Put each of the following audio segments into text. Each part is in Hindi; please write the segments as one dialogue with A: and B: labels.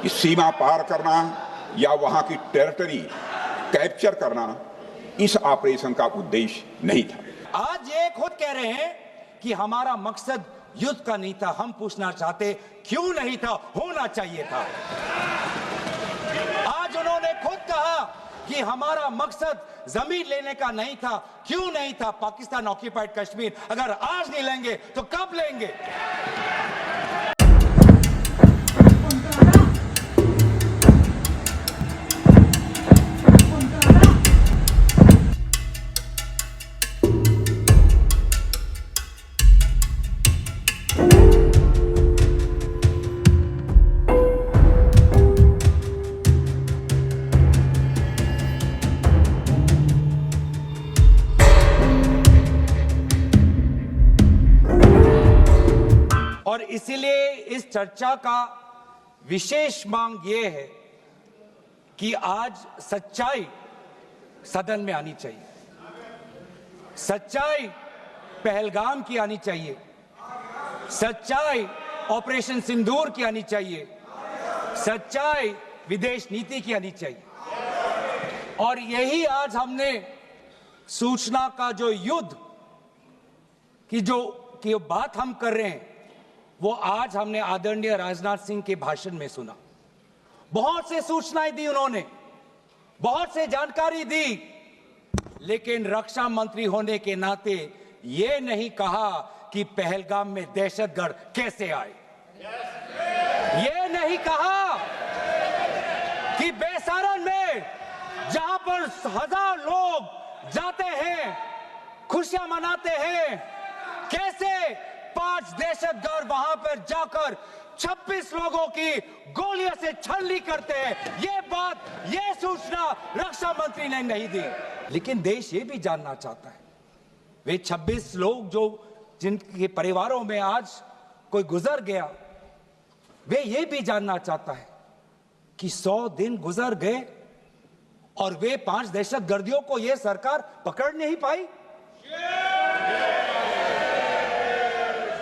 A: कि सीमा पार करना या वहां की टेरिटरी कैप्चर करना इस ऑपरेशन का उद्देश्य नहीं था।
B: आज ये खुद कह रहे हैं कि हमारा मकसद युद्ध का नहीं था। हम पूछना चाहते क्यों नहीं था, होना चाहिए था। आज उन्होंने खुद कहा कि हमारा मकसद जमीन लेने का नहीं था। क्यों नहीं था? पाकिस्तान ऑक्यूपाइड कश्मीर अगर आज नहीं लेंगे तो कब लेंगे? और इसीलिए इस चर्चा का विशेष मांग यह है कि आज सच्चाई सदन में आनी चाहिए। सच्चाई पहलगाम की आनी चाहिए। सच्चाई ऑपरेशन सिंदूर की आनी चाहिए। सच्चाई विदेश नीति की आनी चाहिए। और यही आज हमने सूचना का जो युद्ध की बात हम कर रहे हैं, वो आज हमने आदरणीय राजनाथ सिंह के भाषण में सुना। बहुत से सूचनाएं दी उन्होंने, बहुत से जानकारी दी, लेकिन रक्षा मंत्री होने के नाते ये नहीं कहा कि पहलगाम में दहशतगर्द कैसे आए। ये नहीं कहा कि बेसारन में जहां पर 1000 लोग जाते हैं, खुशियां मनाते हैं, कैसे 5 दहशतगर्द वहां पर जाकर 26 लोगों की गोलियों से छलनी करते हैं। ये बात, ये सूचना रक्षा मंत्री ने नहीं दी। लेकिन देश ये भी जानना चाहता है, वे 26 लोग जो जिनके परिवारों में आज कोई गुजर गया, वे ये भी जानना चाहता है कि 100 दिन गुजर गए और वे 5 दहशतगर्दियों को यह सरकार पकड़ नहीं पाई।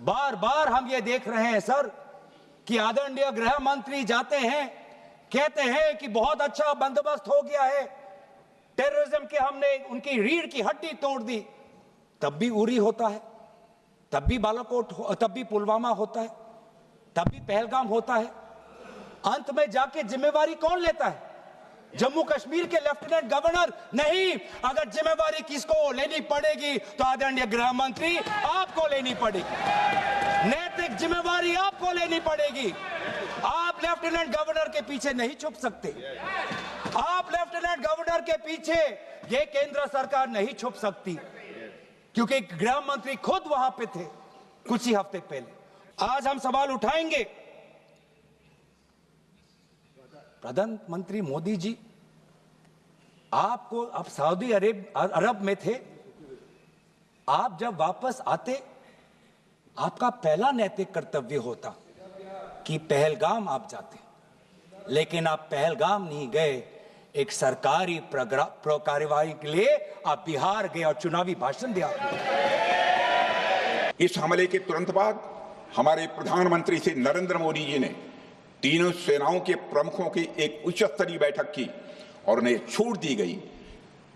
B: बार बार हम ये देख रहे हैं सर कि आदरणीय गृह मंत्री जाते हैं, कहते हैं कि बहुत अच्छा बंदोबस्त हो गया है, टेररिज्म के हमने उनकी रीढ़ की हड्डी तोड़ दी। तब भी उरी होता है, तब भी बालाकोट, तब भी पुलवामा होता है, तब भी पहलगाम होता है। अंत में जाके जिम्मेवारी कौन लेता है? जम्मू कश्मीर के लेफ्टिनेंट गवर्नर नहीं। अगर जिम्मेवारी किसको लेनी पड़ेगी तो आदरणीय गृह मंत्री आपको लेनी पड़ेगी। नैतिक जिम्मेवारी आपको लेनी पड़ेगी। आप लेफ्टिनेंट गवर्नर के पीछे नहीं छुप सकते। आप लेफ्टिनेंट गवर्नर के पीछे ये केंद्र सरकार नहीं छुप सकती, क्योंकि गृह मंत्री खुद वहां पे थे कुछ ही हफ्ते पहले। आज हम सवाल उठाएंगे, प्रधानमंत्री मोदी जी, आपको आप सऊदी अरब में थे, आप जब वापस आते आपका पहला नैतिक कर्तव्य होता कि पहलगाम आप जाते, लेकिन आप पहलगाम नहीं गए। एक सरकारी कार्यवाही के लिए आप बिहार गए और चुनावी भाषण दिया।
A: इस हमले के तुरंत बाद हमारे प्रधानमंत्री श्री नरेंद्र मोदी जी ने तीनों सेनाओं के प्रमुखों की एक उच्च स्तरीय बैठक की और उन्हें छूट दी गई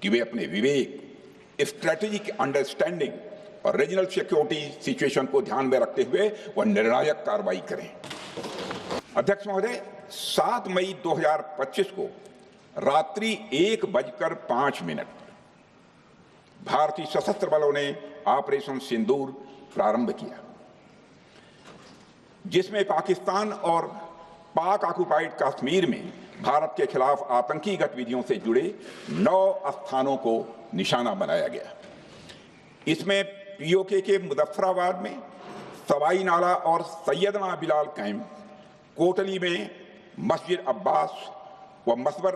A: कि वे अपने विवेक, स्ट्रेटेजिक अंडरस्टैंडिंग और रीजनल सिक्योरिटी सिचुएशन को ध्यान में रखते हुए वह निर्णायक कार्रवाई करें। अध्यक्ष महोदय, 7 मई 2025 को रात्रि 1:05 भारतीय सशस्त्र बलों ने ऑपरेशन सिंदूर प्रारंभ किया, जिसमें पाकिस्तान और पाक ऑक्युपाइड कश्मीर में भारत के खिलाफ आतंकी गतिविधियों से जुड़े 9 स्थानों को निशाना बनाया गया। इसमें पीओके के मुजफ्फराबाद में सवाई नाला और सैयदना बिलाल कैंप, कोटली में मस्जिद अब्बास व मसबर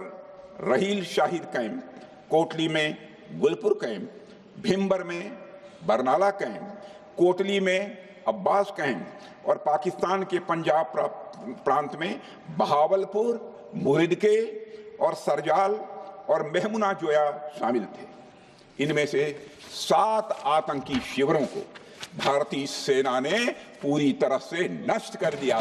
A: रहील शाहिद कैंप, कोटली में गुलपुर कैंप, भिम्बर में बरनाला कैंप, कोटली में अब्बास कैंप और पाकिस्तान के पंजाब प्रांत में बहावलपुर, मुहिदके और सरजाल और मेहमुना जोया शामिल थे। इनमें से 7 आतंकी शिविरों को भारतीय सेना ने पूरी तरह से नष्ट कर दिया।